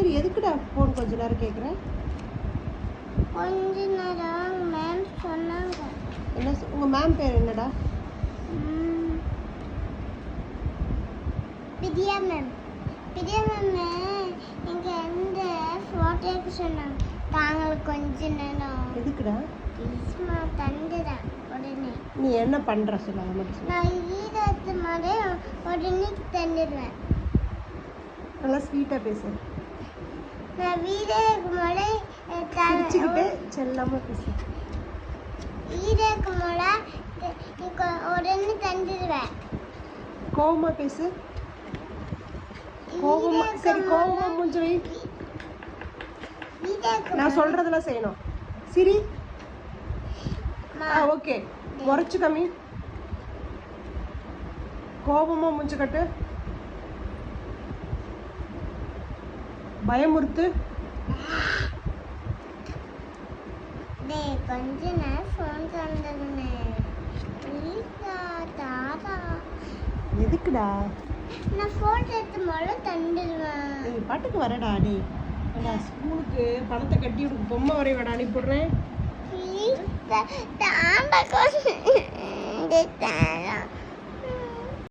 சரி எதுக்குடா ஃபோன் கொஞ்ச நேரம் கேட்குறேன்? கொஞ்ச நேரம் மேம் சொன்னாங்க. என்ன உங்கள் மேம் பேர் என்னடா? பிரியா மேம். பிரியா மேம் இங்கே வந்து ஃபோட்டோ எடுக்க சொன்னாங்க. தாங்களுக்கு கொஞ்ச நேரம். எதுக்குடா? ப்ளீஸ்மா தந்துடுறேன் உடனே. நீ என்ன பண்ணுற சொல்ல அதை மட்டும் சொல்லு. நான் ஈரத்து மாதிரி உடனே தந்துடுவேன். நல்லா ஸ்வீட்டாக பேசு. நான் வீரேக்கு முறை சிரிச்சுக்கிட்டு செல்லாமல் பேசு. ஈரக்கு முறை உடனே தந்துடுவேன். கோவமாக பேசு. கோவமா சரி கோவமா மூஞ்சி வை. நான் சொல்றதெல்லாம் செய்யணும். சிரி. ஓகே. முறைச்சு கம்மி. கோபமா மூஞ்சி கட்டு. பயமுறுத்து. கொஞ்ச நேரம் ஃபோன் தந்துடுனே. தாத்தா எதுக்குடா? நான் ஃபோட்டோ எடுத்து முதல்ல தந்துடுவேன். நீ பாட்டுக்கு வரடா. நீ நான் ஸ்கூலுக்கு பணத்தை கட்டி உனக்கு பொம்மை வரைய வேடா அனுப்பிடுறேன். ப்ளீஸ் தாத்தா